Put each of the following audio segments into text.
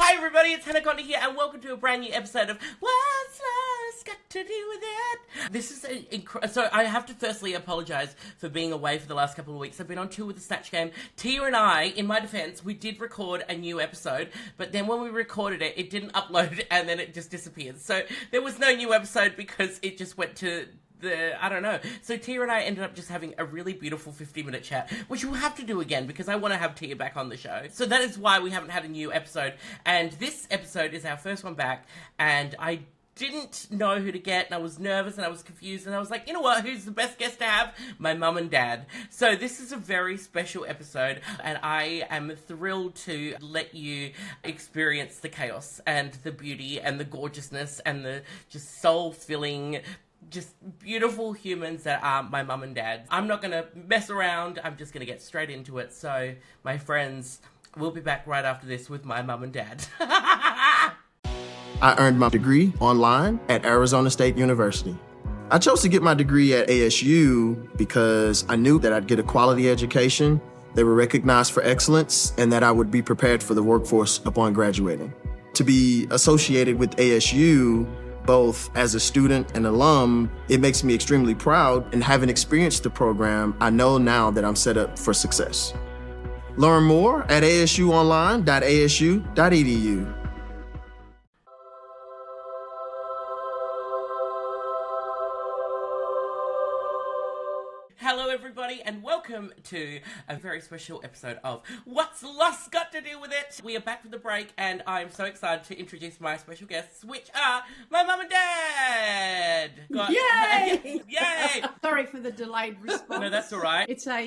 Hi everybody, it's Conda here, and welcome to a brand new episode of What's Love's Got to Do With It? This is so I have to firstly apologise for being away for the last couple of weeks. I've been on tour with the Snatch Game. Tia and I, in my defence, we did record a new episode, but then when we recorded it, it didn't upload, and then it just disappeared. So there was no new episode because it just went to I don't know. So Tia and I ended up just having a really beautiful 50-minute chat, which we'll have to do again because I want to have Tia back on the show. So that is why we haven't had a new episode. And this episode is our first one back, and I didn't know who to get, and I was nervous and I was confused, and I was like, you know what, who's the best guest to have? My mum and dad. So this is a very special episode, and I am thrilled to let you experience the chaos and the beauty and the gorgeousness and the just soul-filling, just beautiful humans that are my mum and dad. I'm not going to mess around. I'm just going to get straight into it. So, my friends, we'll be back right after this with my mum and dad. I earned my degree online at Arizona State University. I chose to get my degree at ASU because I knew that I'd get a quality education, they were recognized for excellence, and that I would be prepared for the workforce upon graduating. To be associated with ASU, both as a student and alum, it makes me extremely proud, and having experienced the program, I know now that I'm set up for success. Learn more at asuonline.asu.edu. Hello everybody, and welcome to a very special episode of What's Love's Got to Do With It? We are back from the break, and I'm so excited to introduce my special guests, which are my mum and dad! Yay! Yay! Sorry for the delayed response. No, that's all right. It's a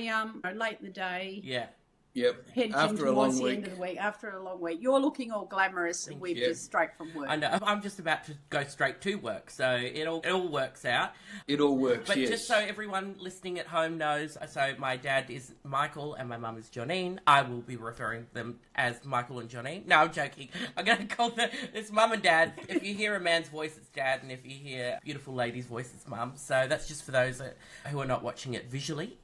late in the day. Yeah. Yep. Heading After a long towards the week. end of the week. After a long week. You're looking all glamorous, and we're just straight from work. I know. I'm just about to go straight to work, so it all works out. It all works, But yes. just so everyone listening at home knows, so my dad is Michael and my mum is Jonine. I will be referring to them as Michael and Jonine. No, I'm joking. I'm going to call it's mum and dad. If you hear a man's voice, it's dad, and if you hear a beautiful lady's voice, it's mum. So that's just for those who are not watching it visually.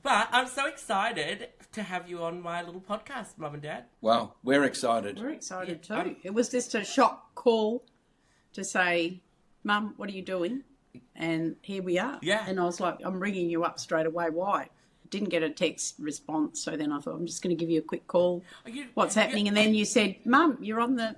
But I'm so excited to have you on my little podcast, Mum and Dad. Wow, we're excited. We're excited too. It was just a shock call to say, Mum, what are you doing? And here we are. Yeah. And I was like, I'm ringing you up straight away. Why? Didn't get a text response, so then I thought, I'm just going to give you a quick call. What's happening? And then you said, Mum, you're on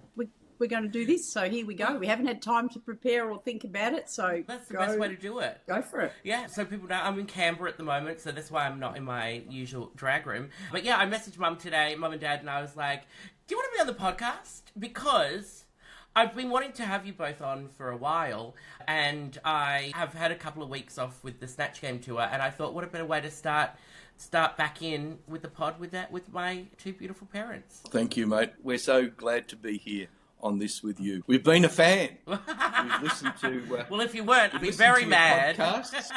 we're going to do this, so here we go. We haven't had time to prepare or think about it, so That's the best way to do it. Go for it. Yeah, so people know I'm in Canberra at the moment, so that's why I'm not in my usual drag room. But yeah, I messaged Mum today, Mum and Dad, and I was like, do you want to be on the podcast? Because I've been wanting to have you both on for a while, and I have had a couple of weeks off with the Snatch Game tour, and I thought, what a better way to start back in with the pod with my two beautiful parents. Thank you, mate. We're so glad to be here on this with you. We've been a fan. We've listened to... well, if you weren't, I'd be very mad. Podcasts.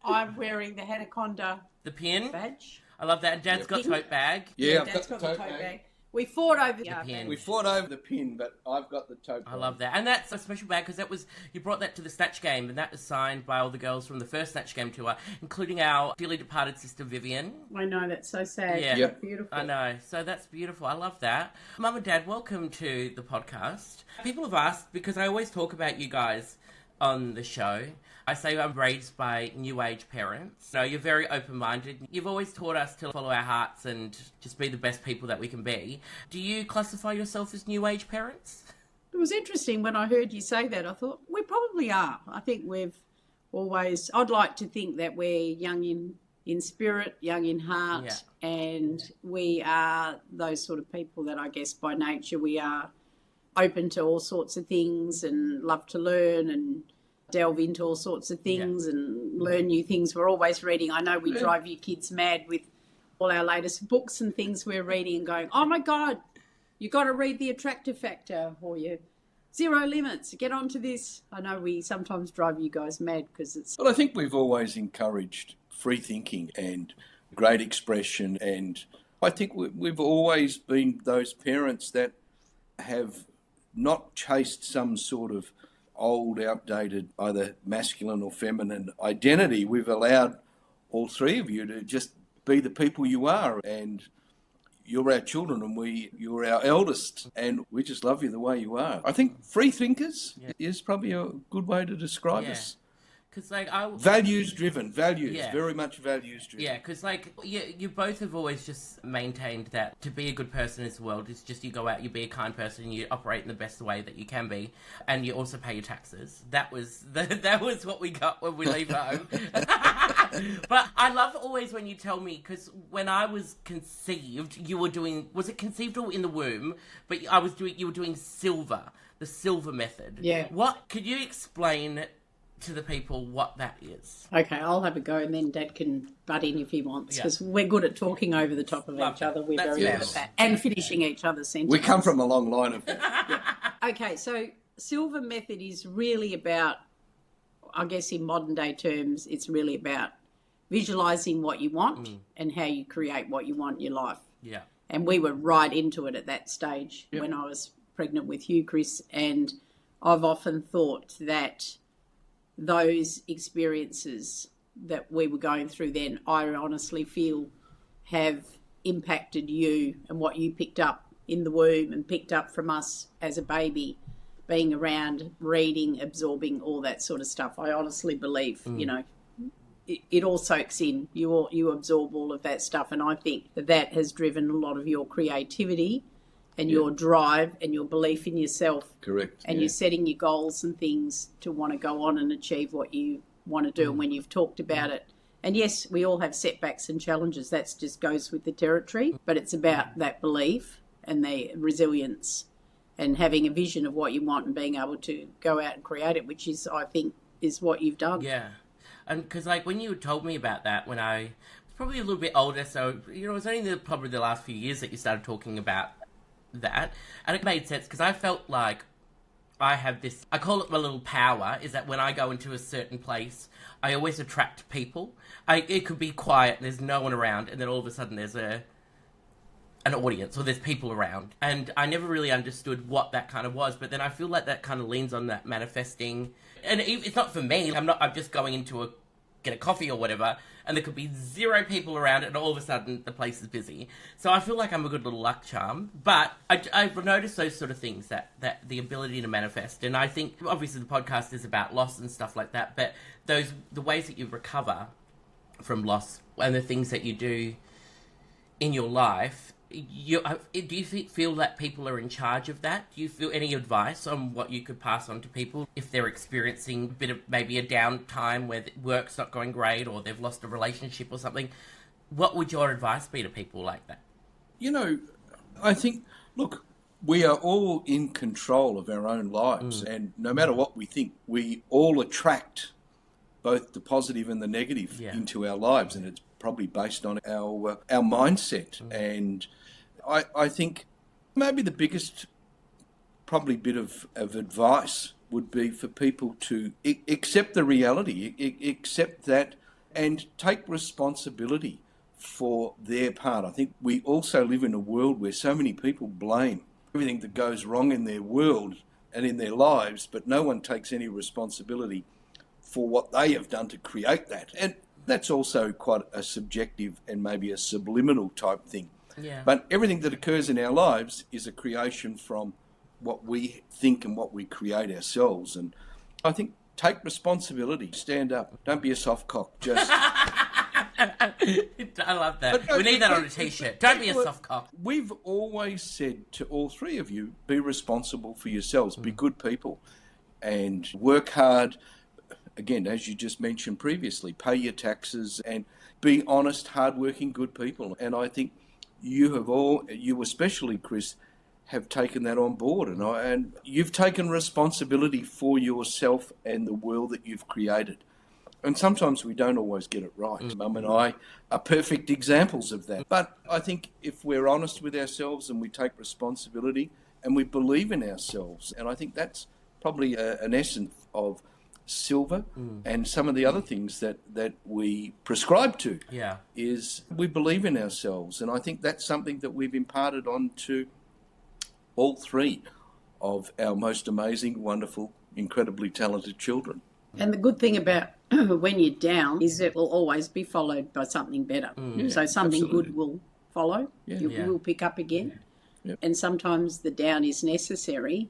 I'm wearing the Conda The pin. badge. I love that. And Dad's got tote bag. Yeah, Dad's I've got the tote bag. We fought over the pin. We fought over the pin, but I've got the tote bag. I love that. And that's a special bag because you brought that to the Snatch Game, and that was signed by all the girls from the first Snatch Game tour, including our dearly departed sister Vivian. I know, that's so sad. Yeah. Yep. Beautiful. I know. So that's beautiful. I love that. Mum and Dad, welcome to the podcast. People have asked, because I always talk about you guys on the show, I say I'm raised by new age parents. So you're very open-minded. You've always taught us to follow our hearts and just be the best people that we can be. Do you classify yourself as new age parents? It was interesting when I heard you say that. I thought, we probably are. I think I'd like to think that we're young in spirit, young in heart, and we are those sort of people that I guess by nature we are open to all sorts of things and love to learn and delve into all sorts of things and learn new things. We're always reading. I know we drive you kids mad with all our latest books and things we're reading and going, oh my God, you got to read The Attractive Factor, or you Zero Limits, get onto this. I know we sometimes drive you guys mad because it's... Well, I think we've always encouraged free thinking and great expression, and I think we've always been those parents that have not chased some sort of old, outdated, either masculine or feminine identity. We've allowed all three of you to just be the people you are. And you're our children and you're our eldest, and we just love you the way you are. I think free thinkers is probably a good way to describe us. Because values driven, very much values driven. Yeah, because you both have always just maintained that to be a good person in this world is just you go out, you be a kind person, you operate in the best way that you can be, and you also pay your taxes. That was what we got when we leave home. But I love always when you tell me, because when I was conceived, you were doing, was it conceived or in the womb? But you were doing the silver method. Yeah. What could you explain to the people what that is? Okay, I'll have a go and then Dad can butt in if he wants, because we're good at talking over the top of each other. We're very good at that. And finishing each other's sentences. We come from a long line of... Okay, so Silver Method is really about, I guess in modern day terms, it's really about visualising what you want and how you create what you want in your life. Yeah. And we were right into it at that stage when I was pregnant with you, Chris, and I've often thought that those experiences that we were going through then, I honestly feel have impacted you and what you picked up in the womb and picked up from us as a baby, being around, reading, absorbing, all that sort of stuff. I honestly believe, it all soaks in. You absorb all of that stuff, and I think that has driven a lot of your creativity and your drive and your belief in yourself. Correct. And you're setting your goals and things to want to go on and achieve what you want to do. And when you've talked about it, and yes, we all have setbacks and challenges. That just goes with the territory. But it's about that belief and the resilience and having a vision of what you want and being able to go out and create it, which is, I think, is what you've done. Yeah. And because, when you told me about that when I was probably a little bit older, so, it was only probably the last few years that you started talking about that, and it made sense because I felt like I have this, I call it my little power, is that when I go into a certain place, I always attract people. It could be quiet and there's no one around, and then all of a sudden there's an audience or there's people around, and I never really understood what that kind of was, but then I feel like that kind of leans on that manifesting, and it's not for me, I'm just going into get a coffee or whatever, and there could be 0 people around, and all of a sudden the place is busy. So I feel like I'm a good little luck charm. But I've noticed those sort of things, that the ability to manifest. And I think obviously the podcast is about loss and stuff like that, but the ways that you recover from loss and the things that you do in your life, do you feel that people are in charge of that? Do you feel any advice on what you could pass on to people if they're experiencing a bit of maybe a downtime where work's not going great or they've lost a relationship or something? What would your advice be to people like that? I think, look, we are all in control of our own lives, and no matter what we think, we all attract both the positive and the negative into our lives, and it's probably based on our mindset. And I think maybe the biggest probably bit of advice would be for people to accept the reality, accept that, and take responsibility for their part. I think we also live in a world where so many people blame everything that goes wrong in their world and in their lives, but no one takes any responsibility for what they have done to create that. And that's also quite a subjective and maybe a subliminal type thing. Yeah. But everything that occurs in our lives is a creation from what we think and what we create ourselves. And I think take responsibility. Stand up. Don't be a soft cock. Just... I love that. We need that on a T-shirt. Don't be a soft cock. We've always said to all 3 of you, be responsible for yourselves. Be good people and work hard. Again, as you just mentioned previously, pay your taxes and be honest, hard-working, good people. And I think you especially, Chris, have taken that on board. And you've taken responsibility for yourself and the world that you've created. And sometimes we don't always get it right. Mum and I are perfect examples of that. But I think if we're honest with ourselves and we take responsibility and we believe in ourselves, and I think that's probably an essence of silver and some of the other things that we prescribe to is we believe in ourselves. And I think that's something that we've imparted on to all 3 of our most amazing, wonderful, incredibly talented children. And the good thing about when you're down is it will always be followed by something better. So something good will follow. Yeah. You will pick up again. Yep. And sometimes the down is necessary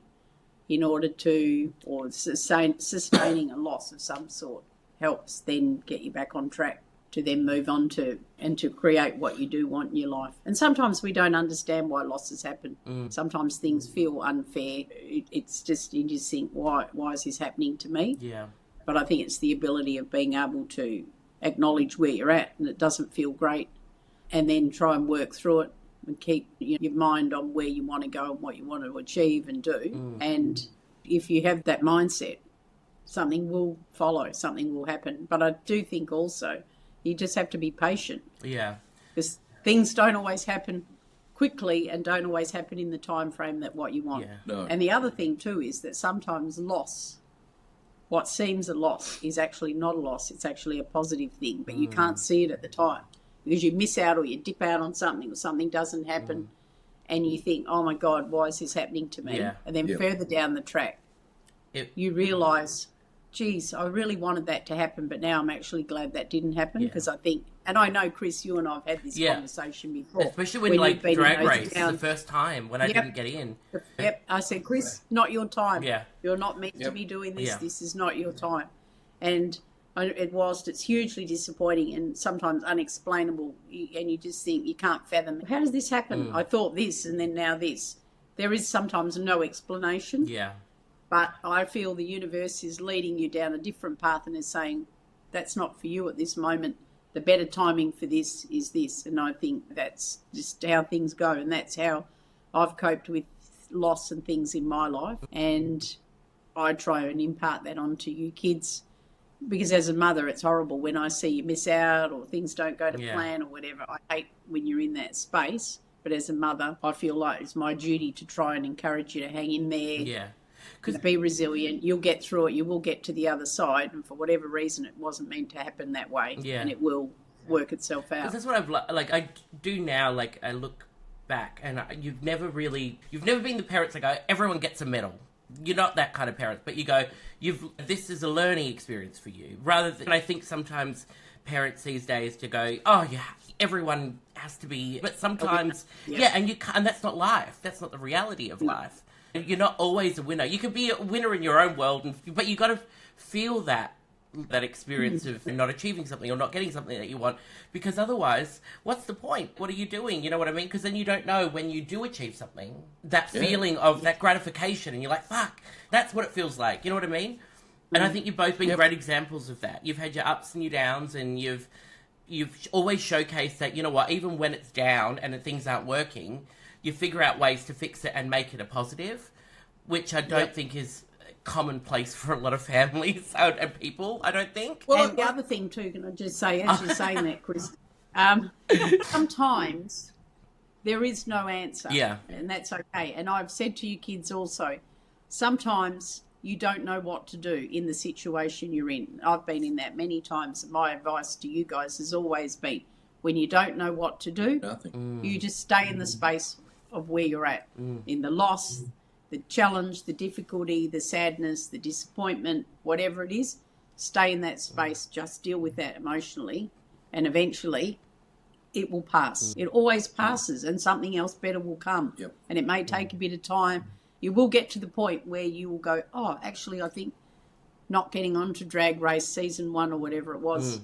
in order to, or sustaining a loss of some sort helps then get you back on track to then move on to and to create what you do want in your life. And sometimes we don't understand why losses happen. Sometimes things feel unfair. It's just, you just think, why is this happening to me? Yeah. But I think it's the ability of being able to acknowledge where you're at and it doesn't feel great, and then try and work through it and keep your mind on where you want to go and what you want to achieve and do. And if you have that mindset, something will follow, something will happen. But I do think also you just have to be patient. Yeah. Because things don't always happen quickly and don't always happen in the time frame that what you want. Yeah. No. And the other thing too is that sometimes what seems a loss is actually not a loss. It's actually a positive thing, but you can't see it at the time because you miss out or you dip out on something or something doesn't happen and you think, oh my God, why is this happening to me? Yeah. And then further down the track, you realise, geez, I really wanted that to happen, but now I'm actually glad that didn't happen because I think, and I know, Chris, you and I have had this conversation before. Especially when like drag race, down, the first time when I didn't get in. Yep, I said, Chris, not your time. Yeah. You're not meant to be doing this. Yeah. This is not your time. And whilst it's hugely disappointing and sometimes unexplainable, and you just think you can't fathom, how does this happen? I thought this and then now this. There is sometimes no explanation. Yeah. But I feel the universe is leading you down a different path and is saying, that's not for you at this moment. The better timing for this is this. And I think that's just how things go. And that's how I've coped with loss and things in my life. And I try and impart that onto you kids. Because as a mother, it's horrible when I see you miss out or things don't go to plan or whatever. I hate when you're in that space. But as a mother, I feel like it's my duty to try and encourage you to hang in there. Yeah. Be resilient. You'll get through it. You will get to the other side. And for whatever reason, it wasn't meant to happen that way. Yeah. And it will work itself out. That's what I've I do now. Like I look back, and you've never been the parents that go, everyone gets a medal. You're not that kind of parent, but you go, this is a learning experience for you. Rather than, I think sometimes parents these days to go, oh yeah, everyone has to be, but sometimes, and you can't, and that's not life. That's not the reality of life. You're not always a winner. You can be a winner in your own world, but you got to feel that experience of not achieving something or not getting something that you want, because otherwise, what's the point? What are you doing? You know what I mean? Because then you don't know when you do achieve something, that feeling of that gratification, and you're like, fuck, that's what it feels like. You know what I mean? And I think you've both been great examples of that. You've had your ups and your downs, and you've always showcased that, you know what, even when it's down and things aren't working, you figure out ways to fix it and make it a positive, which I don't think is commonplace for a lot of families and people, I don't think. Well, and the other thing too, can I just say, as you're saying that, Chris, sometimes there is no answer. Yeah. And that's okay. And I've said to you kids also, sometimes you don't know what to do in the situation you're in. I've been in that many times. My advice to you guys has always been, when you don't know what to do, you just stay in the space of where you're at, in the loss, the challenge, the difficulty, the sadness, the disappointment, whatever it is, stay in that space, just deal with that emotionally, and eventually it will pass. It always passes, and something else better will come. And it may take a bit of time. You will get to the point where you will go, oh, actually, I think not getting on to Drag Race season 1 or whatever it was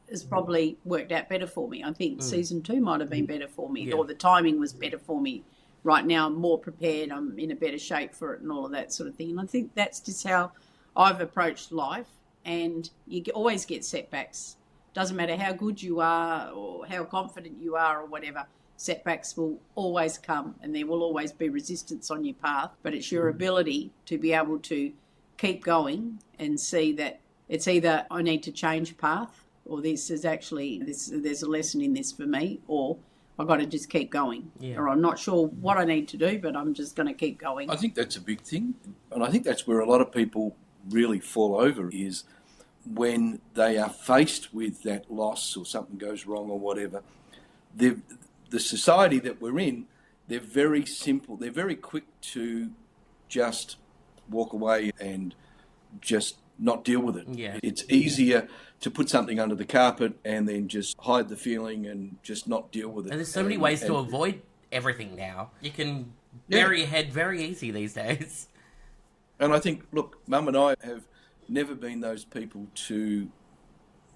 has probably worked out better for me. I think season 2 might have been better for me, or the timing was better for me. Right now I'm more prepared, I'm in a better shape for it and all of that sort of thing. And I think that's just how I've approached life. And you always get setbacks. Doesn't matter how good you are or how confident you are or whatever, setbacks will always come and there will always be resistance on your path. But it's your ability to be able to keep going and see that it's either I need to change path, or there's a lesson in this for me, or I've got to just keep going. Or I'm not sure what I need to do, but I'm just going to keep going. I think that's a big thing. And I think that's where a lot of people really fall over, is when they are faced with that loss or something goes wrong or whatever. The society that we're in, they're very simple. They're very quick to just walk away and just not deal with it. Yeah. It's easier to put something under the carpet and then just hide the feeling and just not deal with it. And there's so many ways to avoid everything now. You can bury your head very easy these days. And I think, look, Mum and I have never been those people to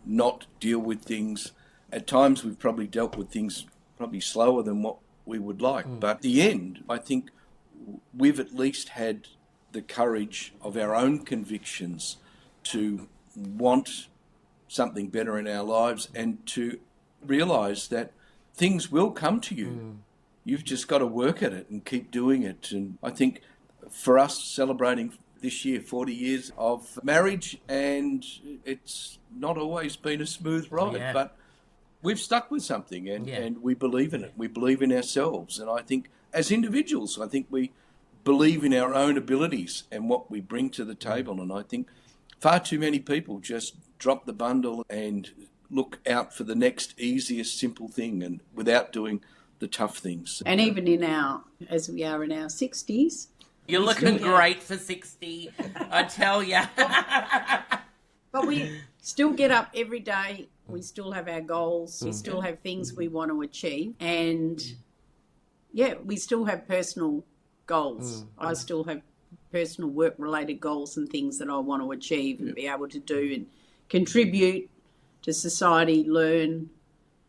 not deal with things. At times we've probably dealt with things probably slower than what we would like. But at the end, I think we've at least had the courage of our own convictions to want something better in our lives and to realise that things will come to you. You've just got to work at it and keep doing it. And I think for us, celebrating this year 40 years of marriage, and it's not always been a smooth ride, but we've stuck with something and we believe in it. We believe in ourselves. And I think as individuals, I think we believe in our own abilities and what we bring to the table. And I think far too many people just drop the bundle and look out for the next easiest simple thing and without doing the tough things. And even in as we are in our 60s. You're looking great for 60, I tell ya. But we still get up every day. We still have our goals. We still have things we want to achieve. And, we still have personal goals. I still have personal work-related goals and things that I want to achieve and be able to do and contribute to society, learn,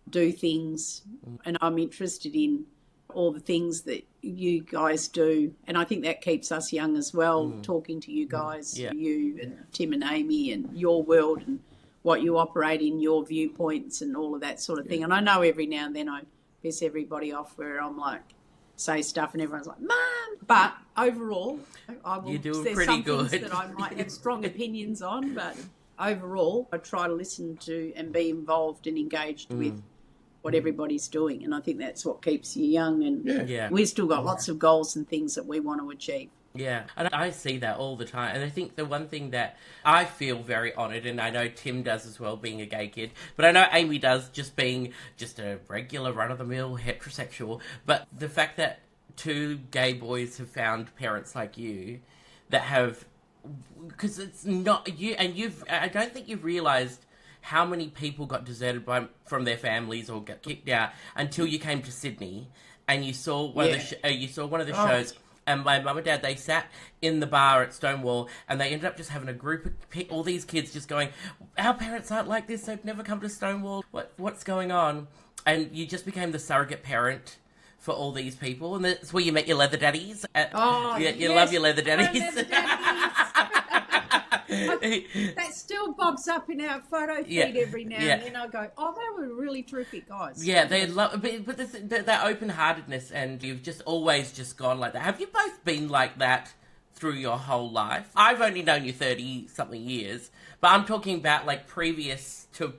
do things. And I'm interested in all the things that you guys do. And I think that keeps us young as well, talking to you guys, you and Tim and Amy and your world and what you operate in, your viewpoints and all of that sort of thing. And I know every now and then I piss everybody off where I'm like, say stuff and everyone's like, Mum. But overall, You're doing there's pretty some good. things that I might have strong opinions on, but overall, I try to listen to and be involved and engaged with what everybody's doing. And I think that's what keeps you young. And we've still got lots of goals and things that we want to achieve. Yeah, and I see that all the time. And I think the one thing that I feel very honoured, and I know Tim does as well, being a gay kid, but I know Amy does, just being just a regular run-of-the-mill heterosexual. But the fact that two gay boys have found parents like you that have... Because it's not... you, and I don't think you've realised how many people got deserted from their families or got kicked out until you came to Sydney and you saw one of the shows. And my mum and dad, they sat in the bar at Stonewall and they ended up just having a group of all these kids just going, our parents aren't like this, they've never come to Stonewall, what's going on? And you just became the surrogate parent for all these people. And that's where you met your leather daddies. You love your leather daddies. That still bobs up in our photo feed every now and then. I go, they were really terrific guys. Yeah, they love, but that open-heartedness, and you've just always just gone like that. Have you both been like that through your whole life? I've only known you 30-something years, but I'm talking about like previous to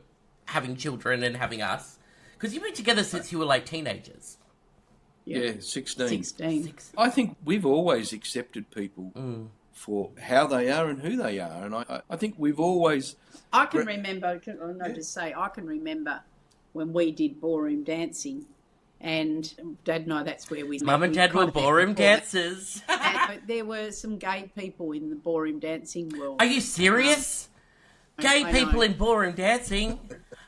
having children and having us, because you've been together since you were like teenagers. Yeah, 16. I think we've always accepted people for how they are and who they are. And I think we've always... I can remember when we did ballroom dancing, and Dad and I, that's where we... Mum and Dad were ballroom dancers. And there were some gay people in the ballroom dancing world. Are you serious? Gay people in ballroom dancing?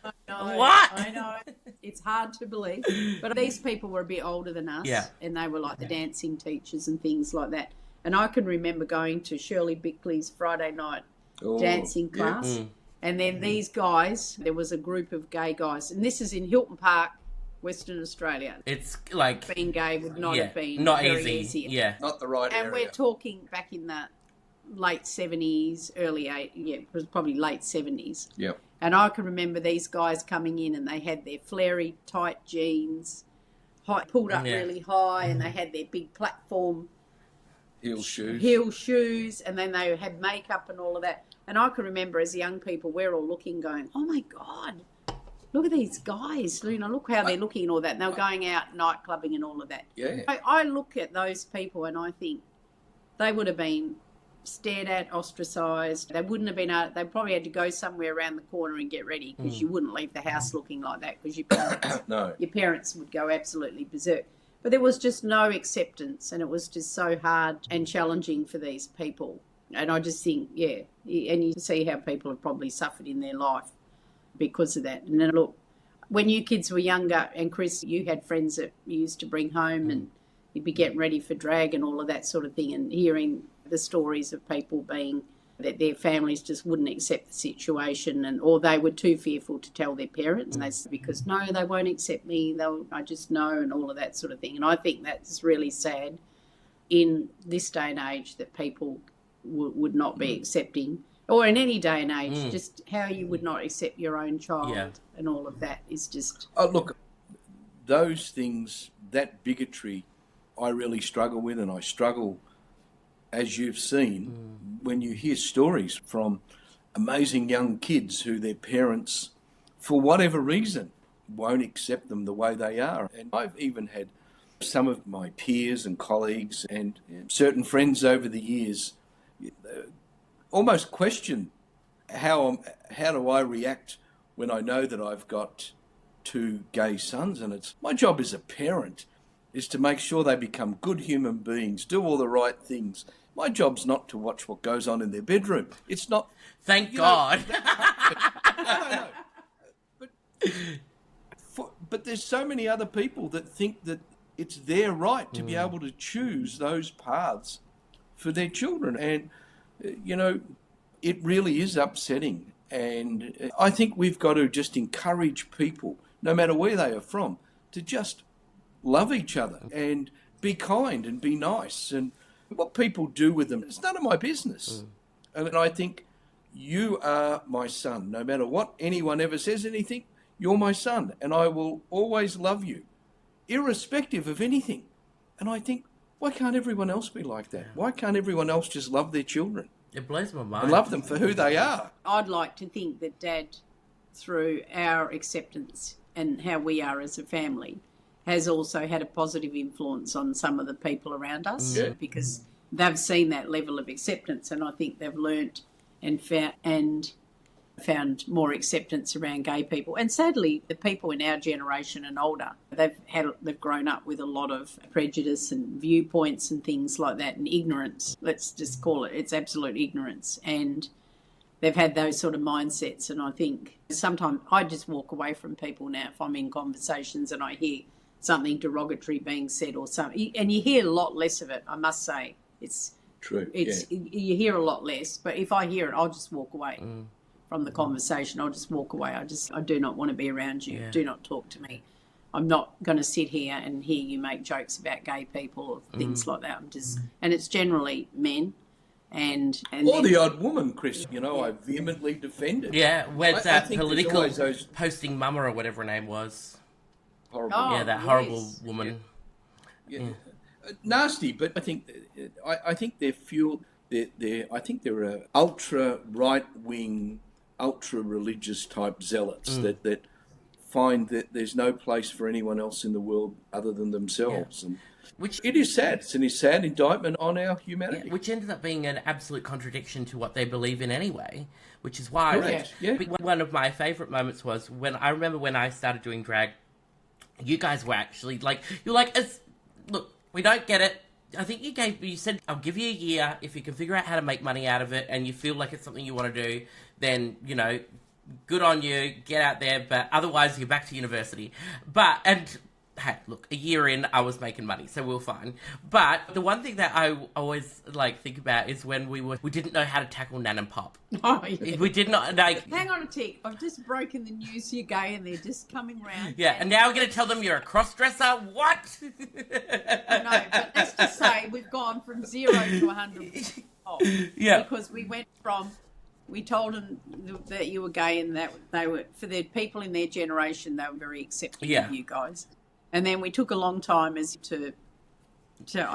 I know, what? I know. It's hard to believe. But these people were a bit older than us, and they were like the dancing teachers and things like that. And I can remember going to Shirley Bickley's Friday night dancing class. And then these guys, there was a group of gay guys. And this is in Hilton Park, Western Australia. It's like... Being gay would not have been not very easy. easy. Yeah. Not the right area. And we're talking back in the late 70s, it was probably late 70s. Yep. And I can remember these guys coming in and they had their flary tight jeans, pulled up really high, and they had their big platform heel shoes, and then they had makeup and all of that. And I can remember as young people, we're all looking, going, "Oh my God, look at these guys! Look how they're looking and all that." And they were going out night clubbing and all of that. Yeah. I look at those people and I think they would have been stared at, ostracised. They wouldn't have been out. They probably had to go somewhere around the corner and get ready, because you wouldn't leave the house looking like that, because your parents would go absolutely berserk. But there was just no acceptance, and it was just so hard and challenging for these people. And I just think, yeah, and you see how people have probably suffered in their life because of that. And then look, when you kids were younger, and Chris, you had friends that you used to bring home and you'd be getting ready for drag and all of that sort of thing, and hearing the stories of people being that their families just wouldn't accept the situation, or they were too fearful to tell their parents, and they said, because no, they won't accept me, I just know, and all of that sort of thing. And I think that's really sad in this day and age, that people would not be accepting, or in any day and age, just how you would not accept your own child, and all of that is just... Oh, look, those things, that bigotry, I really struggle with, and I struggle, as you've seen, when you hear stories from amazing young kids who their parents, for whatever reason, won't accept them the way they are. And I've even had some of my peers and colleagues and certain friends over the years almost question how do I react when I know that I've got two gay sons, and it's my job as a parent is to make sure they become good human beings, do all the right things. My job's not to watch what goes on in their bedroom. It's not... Thank God. No. But there's so many other people that think that it's their right to be able to choose those paths for their children. And, it really is upsetting. And I think we've got to just encourage people, no matter where they are from, to just love each other and be kind and be nice. And what people do with them, it's none of my business. And I think you are my son. No matter what anyone ever says anything, you're my son. And I will always love you, irrespective of anything. And I think, why can't everyone else be like that? Why can't everyone else just love their children? It blows my mind. And love them for who they are. I'd like to think that Dad, through our acceptance and how we are as a family, has also had a positive influence on some of the people around us, because they've seen that level of acceptance, and I think they've learnt and found more acceptance around gay people. And sadly, the people in our generation and older, they've grown up with a lot of prejudice and viewpoints and things like that, and ignorance. Let's just call it, it's absolute ignorance. And they've had those sort of mindsets. And I think sometimes I just walk away from people now if I'm in conversations and I hear something derogatory being said or something. And you hear a lot less of it, I must say. It's true. You hear a lot less, but if I hear it, I'll just walk away. From the conversation, I'll just walk away. I do not want to be around you. Do not talk to me. I'm not going to sit here and hear you make jokes about gay people or things like that. And it's generally men, and or the odd woman, Chris. I vehemently defend it. Yeah, where's that political those... posting mama or whatever her name was? Horrible. Oh, that horrible woman. Yeah. Nasty, but I think they're fueled. I think there are ultra right wing, ultra religious type zealots that find that there's no place for anyone else in the world other than themselves. And which it is sad. It's a sad indictment on our humanity. Which ended up being an absolute contradiction to what they believe in anyway, which is why one of my favourite moments was when I started doing drag, you guys were actually like, you're like, look, we don't get it. I think you said, I'll give you a year. If you can figure out how to make money out of it and you feel like it's something you want to do, then, good on you, get out there, but otherwise you're back to university. Hey, look, a year in, I was making money, so we were fine. But the one thing that I always think about is when we didn't know how to tackle Nan and Pop. Oh, yeah. We did not. Hang on a tick. I've just broken the news. You're gay, and they're just coming round. Yeah, and now we're going to tell them you're a cross-dresser. What? I know, but let's just say we've gone from 0 to 100. Yeah, because we told them that you were gay, and that they were, for the people in their generation, they were very accepting of you guys. And then we took a long time I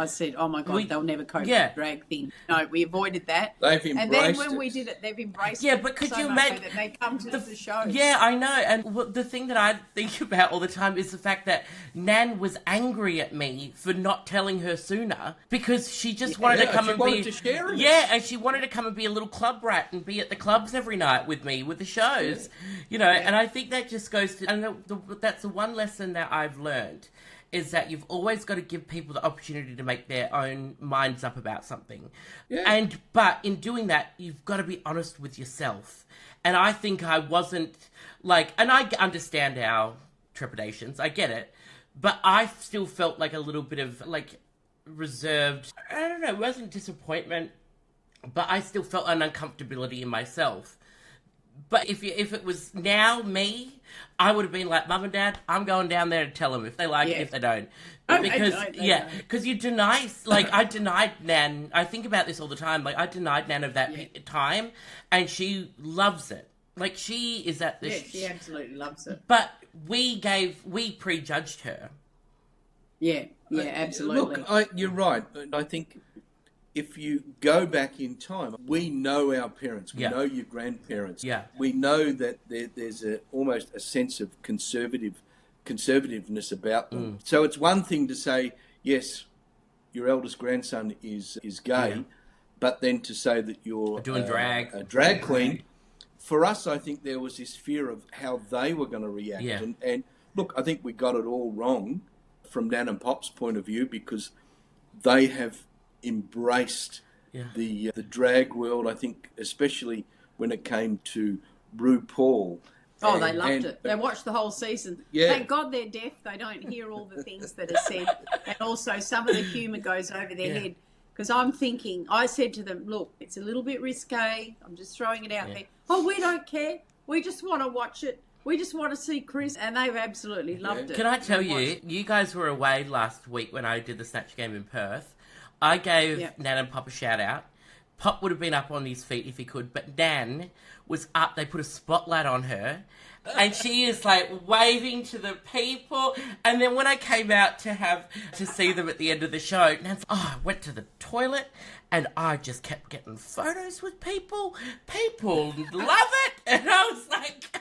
said, oh my God, they'll never cope with the drag thing. No, we avoided that. They've embraced it. And then when we did it, they've embraced it. Yeah, but could you imagine that they come to the shows? Yeah, I know. And the thing that I think about all the time is the fact that Nan was angry at me for not telling her sooner because she just wanted to come and be... to share it. Yeah, and she wanted to come and be a little club rat and be at the clubs every night with me, with the shows. And I think that just goes to... And that's the one lesson that I've learned is that you've always got to give people the opportunity to make their own minds up about something. Yeah. But in doing that, you've got to be honest with yourself. And I think I wasn't, like, and I understand our trepidations, I get it, but I still felt like a little bit of, like, reserved, I don't know, it wasn't disappointment, but I still felt an uncomfortability in myself. But if it was now me, I would have been like, Mum and Dad, I'm going down there to tell them if they like it, if they don't. Because you deny, like, I denied Nan, I think about this all the time, like, I denied Nan of that time, and she loves it. Like, she is at this... Yeah, she absolutely loves it. But we prejudged her. Yeah, absolutely. Look, you're right. I think if you go back in time, we know our parents, we know your grandparents. Yeah. We know that there's almost a sense of conservativeness about them. So it's one thing to say, yes, your eldest grandson is gay, but then to say that you're doing drag. A drag queen. For us, I think there was this fear of how they were going to react. Yeah. And look, I think we got it all wrong from Nan and Pop's point of view, because they have embraced the drag world, I think, especially when it came to RuPaul. Oh, they loved it. They watched the whole season. Yeah. Thank God they're deaf. They don't hear all the things that are said. And also some of the humour goes over their head. Because I'm thinking, I said to them, look, it's a little bit risque. I'm just throwing it out there. Oh, we don't care. We just want to watch it. We just want to see Chris. And they've absolutely loved it. Can I tell you, you guys were away last week when I did the Snatch Game in Perth. I gave Nan and Pop a shout out. Pop would have been up on his feet if he could, but Nan was up. They put a spotlight on her, and she is like waving to the people. And then when I came out to see them at the end of the show, Nan's, I went to the toilet and I just kept getting photos with people. People love it, and I was like,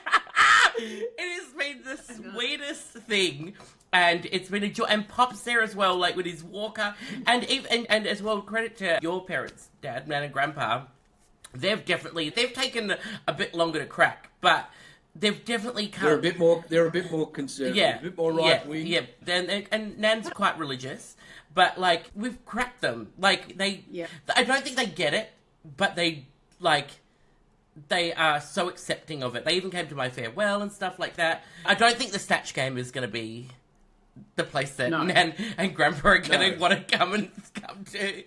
it has been the sweetest thing. And it's been a joy. And Pop's there as well, like with his walker. And as well, credit to your parents, Dad, Nan and Grandpa. They've taken a bit longer to crack, but they've definitely come. They're a bit more conservative, a bit more right wing. Yeah. And Nan's quite religious, but like we've cracked them. Like I don't think they get it, but they are so accepting of it. They even came to my farewell and stuff like that. I don't think the Snatch Game is going to be the place that Nan and Grandpa are going to want to come to.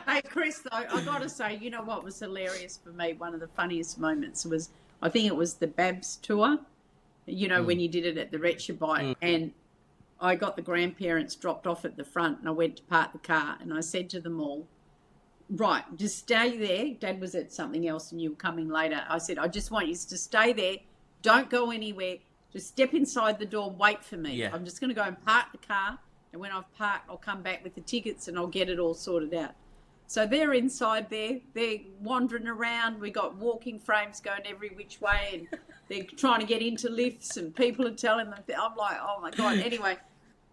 Hey, Chris, though, I got to say, you know what was hilarious for me? One of the funniest moments was, I think it was the Babs tour, you know, when you did it at the Retchabite. And I got the grandparents dropped off at the front and I went to park the car and I said to them all, right, just stay there. Dad was at something else and you were coming later. I said, I just want you to stay there. Don't go anywhere. Just step inside the door, wait for me. I'm just going to go and park the car, and when I've parked, I'll come back with the tickets and I'll get it all sorted out. So they're inside there. They're wandering around. We got walking frames going every which way, and they're trying to get into lifts, and people are telling them. I'm like, oh, my God. Anyway,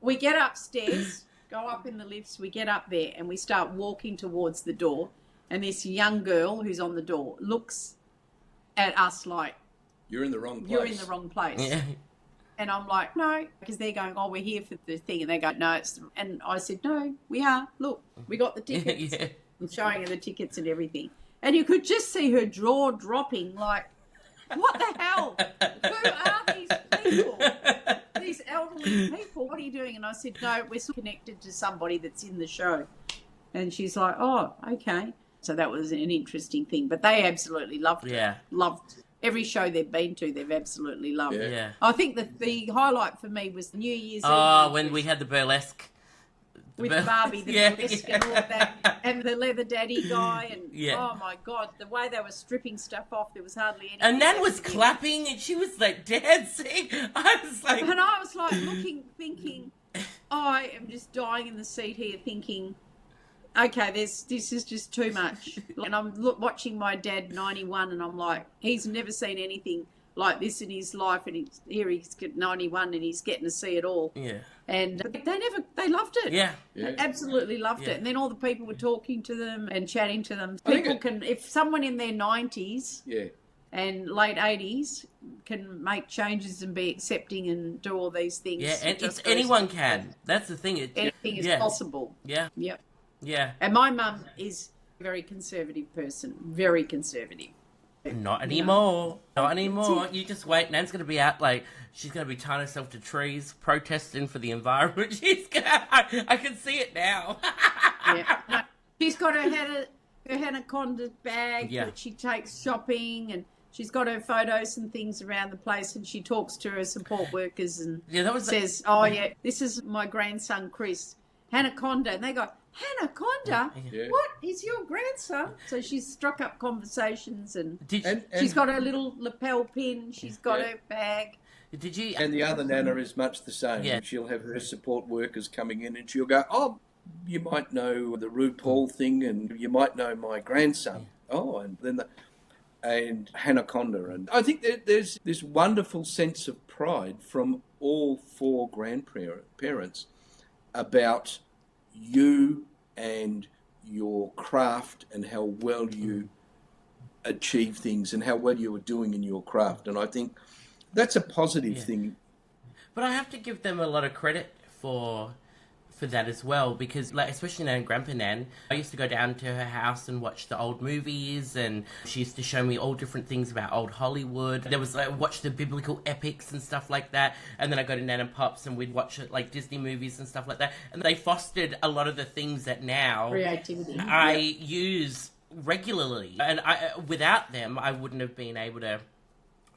we get upstairs, go up in the lifts. We get up there, and we start walking towards the door, and this young girl who's on the door looks at us like, you're in the wrong place. You're in the wrong place. Yeah. And I'm like, no, because they're going, oh, we're here for the thing. And they go, no. And I said, no, we are. Look, we got the tickets. I'm showing her the tickets and everything. And you could just see her jaw dropping like, what the hell? Who are these people? These elderly people, what are you doing? And I said, no, we're still connected to somebody that's in the show. And she's like, oh, okay. So that was an interesting thing. But they absolutely loved it. Yeah. Loved it. Every show they've been to, they've absolutely loved it. Yeah. I think that the highlight for me was New Year's Eve. Oh, when we had the burlesque. With Barbie, the burlesque and all of that, and the leather daddy guy, and oh my God, the way they were stripping stuff off, there was hardly anything. And Nan was clapping, and she was like dancing. I was like, looking, thinking, I am just dying in the seat here, thinking, okay, this is just too much. And I'm watching my dad, 91, and I'm like, he's never seen anything like this in his life, and he's 91 and he's getting to see it all. Yeah. And they loved it. Yeah. They absolutely loved it. And then all the people were talking to them and chatting to them. People can, if someone in their 90s and late 80s can make changes and be accepting and do all these things. Yeah, and it's anyone can. That's the thing. Anything is possible. Yeah. Yep. Yeah. And my mum is a very conservative person, very conservative. Not anymore. Not anymore. You just wait. Nan's going to be out, like, she's going to be tying herself to trees, protesting for the environment. I can see it now. Yeah. No, she's got her Conda bag that she takes shopping, and she's got her photos and things around the place, and she talks to her support workers and says, this is my grandson, Chris, Conda. And they go, Conda? Yeah. What is your grandson? So she's struck up conversations, and and she's got her little lapel pin. She's got her bag. Did you? And the other Nana is much the same. Yeah. She'll have her support workers coming in, and she'll go, "Oh, you might know the RuPaul thing, and you might know my grandson." Oh, and then and Conda, and I think there's this wonderful sense of pride from all four grandparents about you and your craft and how well you achieve things and how well you are doing in your craft. And I think that's a positive thing. But I have to give them a lot of credit for that as well, because, like, especially Nan and Grandpa Nan, I used to go down to her house and watch the old movies, and she used to show me all different things about old Hollywood. There was, like, watch the biblical epics and stuff like that, and then I go to Nan and Pop's and we'd watch, like, Disney movies and stuff like that, and they fostered a lot of the things that now Creativity. I use regularly, and without them I wouldn't have been able to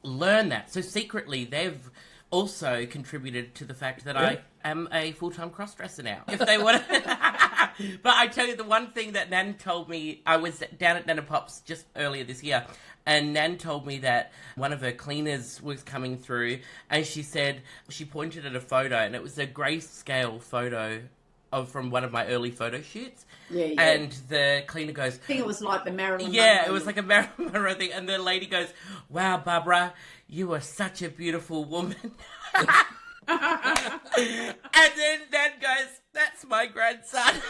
learn that. So secretly they've also contributed to the fact that I am a full-time cross-dresser now, if they want to. But I tell you, the one thing that Nan told me, I was down at Nan and Pop's just earlier this year, and Nan told me that one of her cleaners was coming through, and she said, she pointed at a photo, and it was a grayscale photo from one of my early photo shoots. Yeah. And the cleaner goes, I think it was like the Marilyn Monroe. Yeah, it was like a Marilyn Monroe thing. And the lady goes, "Wow, Barbara, you are such a beautiful woman." And then Dad goes, "That's my grandson."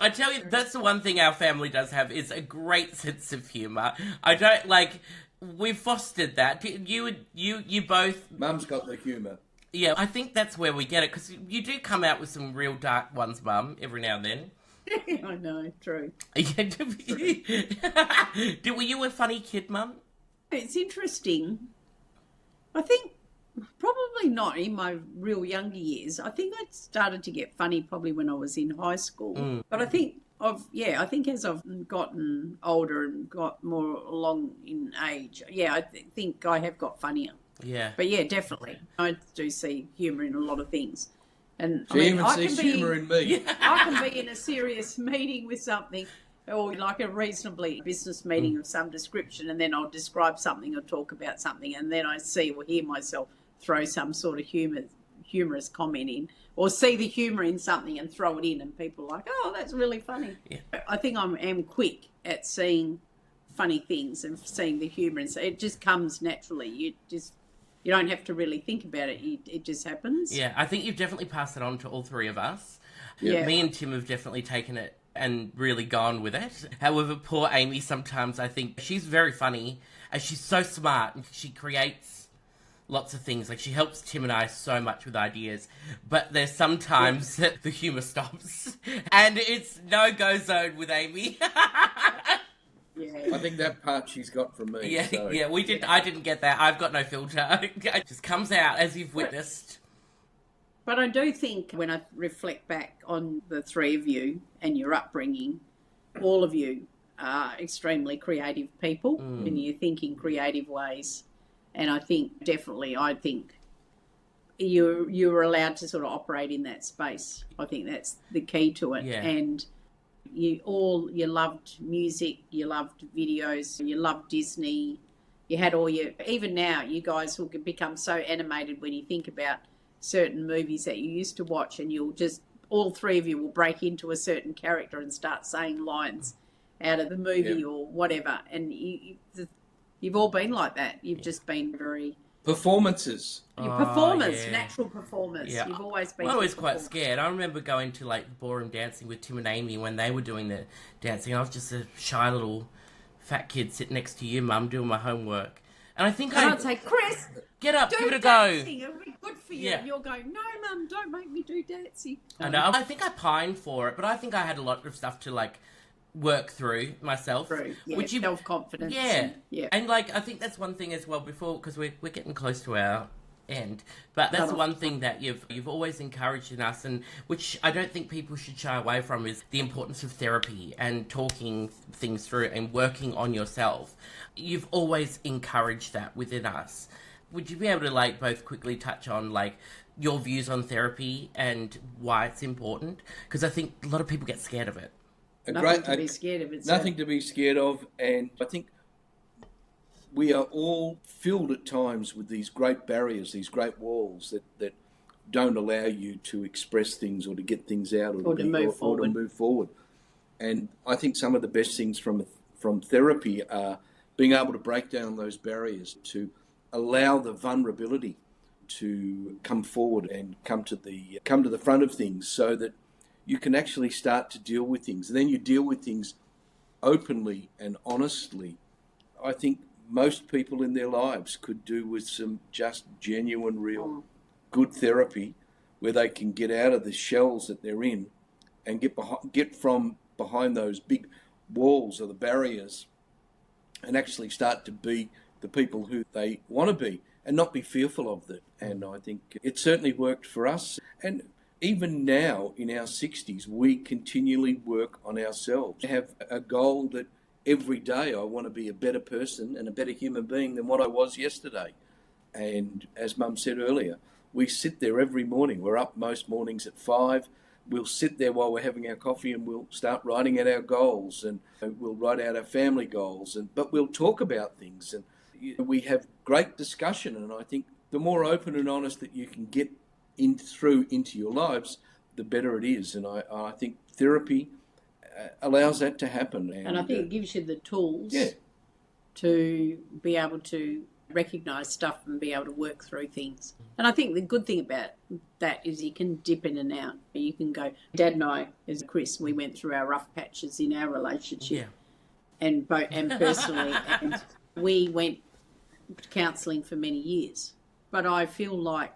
I tell you, that's the one thing our family does have, is a great sense of humour. I don't, like, we've fostered that. You both... Mum's got the humour. Yeah, I think that's where we get it, because you do come out with some real dark ones, Mum, every now and then. I know, true. Were you a funny kid, Mum? It's interesting. I think probably not in my real younger years. I think I started to get funny probably when I was in high school. But I think as I've gotten older and got more along in age, I think I have got funnier. Yeah. But yeah, definitely. I do see humour in a lot of things. And She even sees humour in me. I can be in a serious meeting with something, or like a reasonably business meeting of some description, and then I'll describe something or talk about something, and then I see or hear myself throw some sort of humorous comment in, or see the humour in something and throw it in, and people are like, "Oh, that's really funny." Yeah. I think I am quick at seeing funny things and seeing the humour, and so it just comes naturally. You don't have to really think about it. It just happens. Yeah, I think you've definitely passed it on to all three of us. Yeah. Me and Tim have definitely taken it and really gone with it. However, poor Amy, sometimes I think she's very funny, and she's so smart, and she creates lots of things. Like, she helps Tim and I so much with ideas, but there's sometimes that the humour stops, and it's no-go zone with Amy. Yeah. I think that part she's got from me. Yeah, so. yeah, we did. I didn't get that. I've got no filter. It just comes out as you've witnessed. But I do think when I reflect back on the three of you and your upbringing, all of you are extremely creative people and you think in creative ways. And I think you were allowed to sort of operate in that space. I think that's the key to it. Yeah. And you loved music, you loved videos, you loved Disney. You had even now, you guys will become so animated when you think about certain movies that you used to watch, and all three of you will break into a certain character and start saying lines out of the movie or whatever. And you've all been like that. You've just been very Performances. Your performers, yeah. natural performers. Yeah. You've always been. I was a quite performer. scared. I remember going to like ballroom dancing with Tim and Amy when they were doing the dancing. I was just a shy little fat kid sitting next to you, Mum, doing my homework. And I think And I'd say, Chris, get up, do give it a go. dancing. It'll be good for you. Yeah. And you're going, no, Mum, don't make me do dancing. I know. I think I pined for it, but I think I had a lot of stuff to like work through myself. True. Yeah, Which you, self-confidence. yeah, Yeah. And like I think that's one thing as well. Before, because we're getting close to our end, but that's one thing that you've always encouraged in us, and which I don't think people should shy away from, is the importance of therapy and talking things through and working on yourself. You've always encouraged that within us. Would you be able to like both quickly touch on like your views on therapy and why it's important? Because I think a lot of people get scared of it. Nothing to be scared of. It's Nothing to be scared of, and I think we are all filled at times with these great barriers, these great walls that don't allow you to express things or to get things out or to move forward. And I think some of the best things from therapy are being able to break down those barriers, to allow the vulnerability to come forward and come to the front of things, so that you can actually start to deal with things. And then you deal with things openly and honestly. I think most people in their lives could do with some just genuine, real good therapy, where they can get out of the shells that they're in and get from behind those big walls or the barriers, and actually start to be the people who they want to be and not be fearful of that. And I think it certainly worked for us. And even now, in our 60s, we continually work on ourselves. We have a goal that every day I want to be a better person and a better human being than what I was yesterday. And as Mum said earlier, we sit there every morning. We're up most mornings at 5. We'll sit there while we're having our coffee and we'll start writing out our goals, and we'll write out our family goals. But we'll talk about things, and we have great discussion. And I think the more open and honest that you can get into your lives, the better it is. And I think therapy allows that to happen. And I think it gives you the tools Yeah. to be able to recognise stuff and be able to work through things. And I think the good thing about that is you can dip in and out. You can go, Dad and I, as Chris, we went through our rough patches in our relationship, and personally, and we went counselling for many years. But I feel like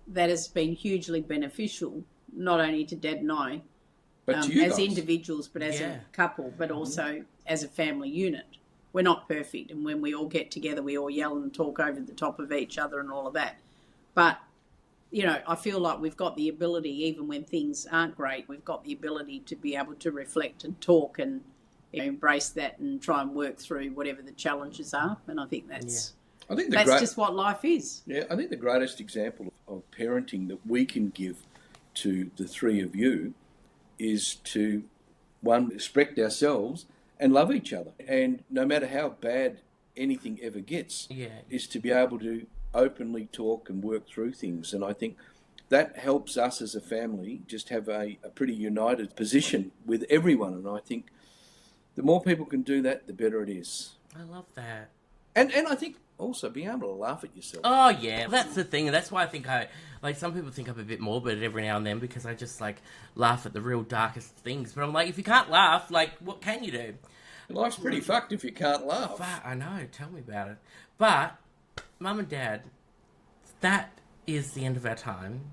that has been hugely beneficial, not only to Dad and I, but to you as guys. Individuals, but as a couple, but also as a family unit. We're not perfect, and when we all get together, we all yell and talk over the top of each other and all of that. But, you know, I feel like we've got the ability, even when things aren't great, we've got the ability to be able to reflect and talk and, you know, embrace that and try and work through whatever the challenges are. And I think that's just what life is. Yeah, I think the greatest example of parenting that we can give to the three of you is to, one, respect ourselves and love each other. And no matter how bad anything ever gets, is to be able to openly talk and work through things. And I think that helps us as a family just have a pretty united position with everyone. And I think the more people can do that, the better it is. I love that. And I think also being able to laugh at yourself. Oh, yeah. That's the thing. That's why I think some people think I'm a bit morbid every now and then, because I just, laugh at the real darkest things. But I'm like, if you can't laugh, what can you do? Life's pretty fucked if you can't laugh. But, I know. Tell me about it. But, Mum and Dad, that is the end of our time.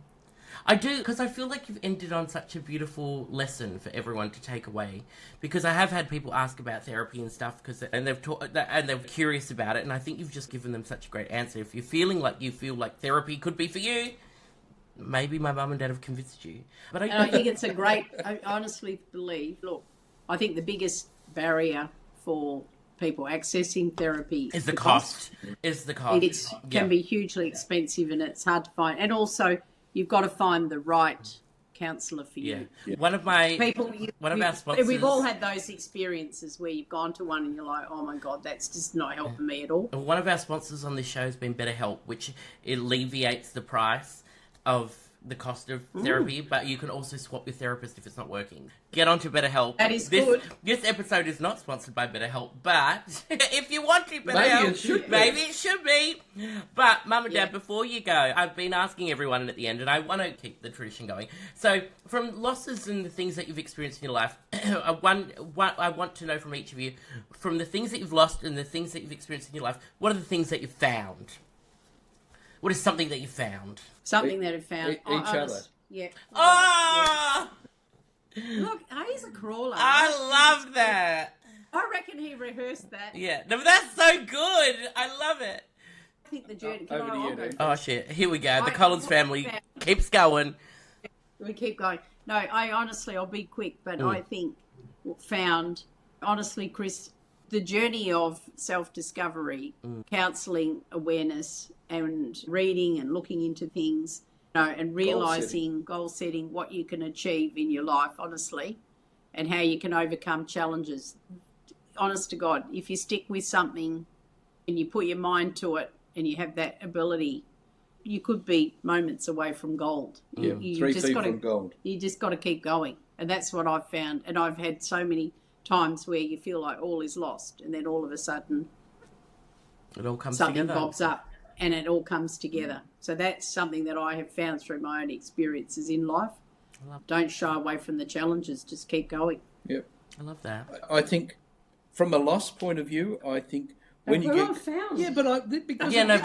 I do, because I feel like you've ended on such a beautiful lesson for everyone to take away. Because I have had people ask about therapy and stuff, and they're curious about it, and I think you've just given them such a great answer. If you're feeling like you feel like therapy could be for you, maybe my mum and dad have convinced you. But I think it's I honestly believe, I think the biggest barrier for people accessing therapy is the cost. It can be hugely expensive, and it's hard to find. And also, you've got to find the right counsellor for you. Yeah. One of our sponsors. We've all had those experiences where you've gone to one and you're like, oh my God, that's just not helping me at all. One of our sponsors on this show has been BetterHelp, which alleviates the price of the cost of therapy, but you can also swap your therapist if it's not working. Get onto BetterHelp. That is good. This episode is not sponsored by BetterHelp, but if you want to, maybe it should be. But Mum and Dad, before you go, I've been asking everyone at the end, and I want to keep the tradition going. So, from losses and the things that you've experienced in your life, I want to know from each of you, from the things that you've lost and the things that you've experienced in your life, what are the things that you've found? What is something that you found? Something that I found. Each other. Yeah. Oh! Look, he's a crawler. I love that. I reckon he rehearsed that. Yeah, no, but that's so good. I love it. I think the journey. Over to you, Dan. Oh, shit. Here we go. The Collins family keeps going. We keep going. No, I'll be quick, but I think found, honestly, Chris, the journey of self-discovery, counselling, awareness, and reading and looking into things, and realising, goal setting, what you can achieve in your life, honestly, and how you can overcome challenges. Honest to God, if you stick with something and you put your mind to it and you have that ability, you could be moments away from gold. Yeah, you 3 just feet gotta, from gold. You just got to keep going. And that's what I've found. And I've had so many times where you feel like all is lost, and then all of a sudden It all comes something together. pops up and it all comes together. So that's something that I have found through my own experiences in life. Don't shy away from the challenges, just keep going. Yep. I love that. I think from a loss point of view, I think when you get... found. Yeah, but because... Yeah, no,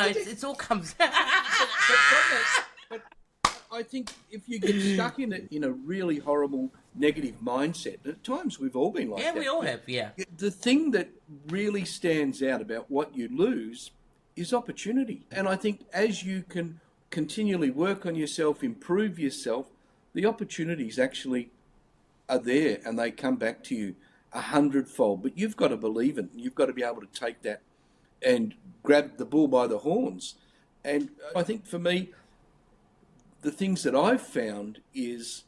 but it's all comes... But I think if you get stuck in a really horrible negative mindset, at times we've all been like that. Yeah, we all have, yeah. The thing that really stands out about what you lose is opportunity. And I think as you can continually work on yourself, improve yourself, the opportunities actually are there and they come back to you 100-fold. But you've got to believe it. You've got to be able to take that and grab the bull by the horns. And I think for me, the things that I've found is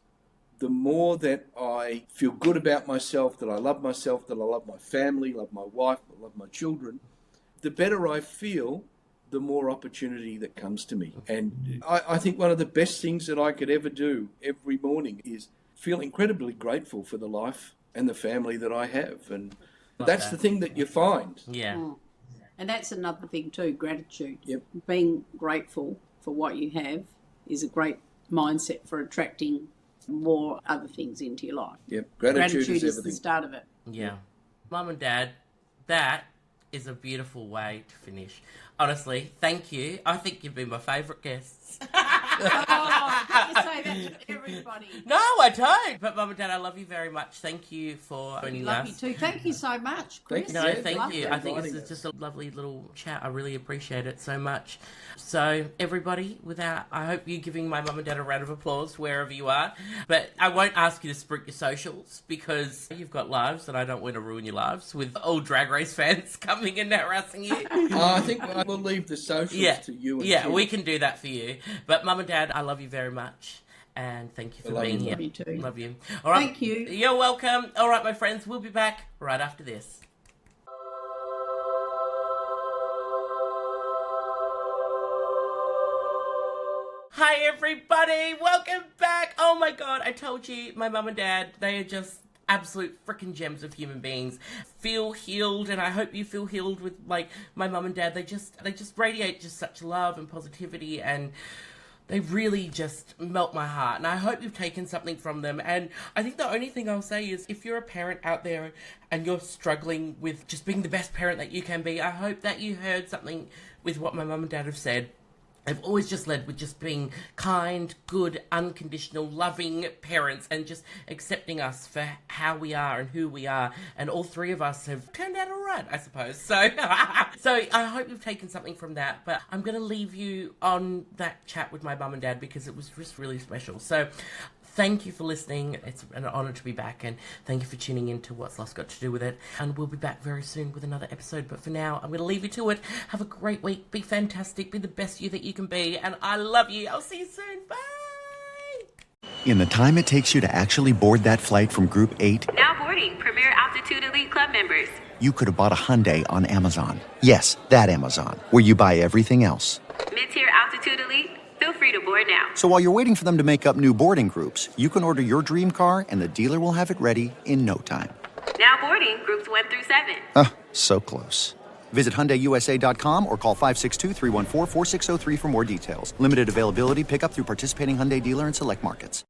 the more that I feel good about myself, that I love myself, that I love my family, love my wife, I love my children, the better I feel, the more opportunity that comes to me. And I think one of the best things that I could ever do every morning is feel incredibly grateful for the life and the family that I have. And that's the thing that you find. Yeah. And that's another thing too, gratitude. Yep. Being grateful for what you have is a great mindset for attracting more other things into your life. Yep. Gratitude is is everything. the start of it. Yeah. Mum and Dad, that is a beautiful way to finish. Honestly, thank you. I think you've been my favourite guests. Can't you say that to everybody? No, I don't. But Mum and Dad, I love you very much. Thank you for joining Love us. you too. Thank you so much, Chris. Thank No, Yeah, thank Love you. it. I think this is just a lovely little chat. I really appreciate it so much. So, everybody, I hope you're giving my mum and dad a round of applause wherever you are. But I won't ask you to sprint your socials because you've got lives and I don't want to ruin your lives with all Drag Race fans coming and harassing you. I think I will leave the socials to you and Tim. we can do that for you. But mum and dad, I love you very much. And thank you for being here. Love you too. Love you. All right. Thank you. You're welcome. All right, my friends, we'll be back right after this. Hi, everybody. Welcome back. Oh, my God. I told you, my mum and dad, they are just absolute freaking gems of human beings. Feel healed, and I hope you feel healed with, like, my mum and dad. They just radiate just such love and positivity, and they really just melt my heart, and I hope you've taken something from them. And I think the only thing I'll say is, if you're a parent out there and you're struggling with just being the best parent that you can be, I hope that you heard something with what my mum and dad have said. They've always just led with just being kind, good, unconditional, loving parents and just accepting us for how we are and who we are. And all three of us have turned out all right, I suppose. So, so I hope you've taken something from that. But I'm going to leave you on that chat with my mum and dad because it was just really special. So thank you for listening. It's an honour to be back, and thank you for tuning in to What's Lost Got to Do With It. And we'll be back very soon with another episode. But for now, I'm going to leave you to it. Have a great week. Be fantastic. Be the best you that you can be. And I love you. I'll see you soon. Bye. In the time it takes you to actually board that flight from Group 8, Now boarding Premier Altitude Elite Club members. you could have bought a Hyundai on Amazon. Yes, that Amazon, where you buy everything else. Mid-tier Altitude Elite, Feel free to board now. So while you're waiting for them to make up new boarding groups, you can order your dream car and the dealer will have it ready in no time. Now boarding groups 1 through 7. So close. Visit HyundaiUSA.com or call 562-314-4603 for more details. Limited availability, pickup through participating Hyundai dealer in select markets.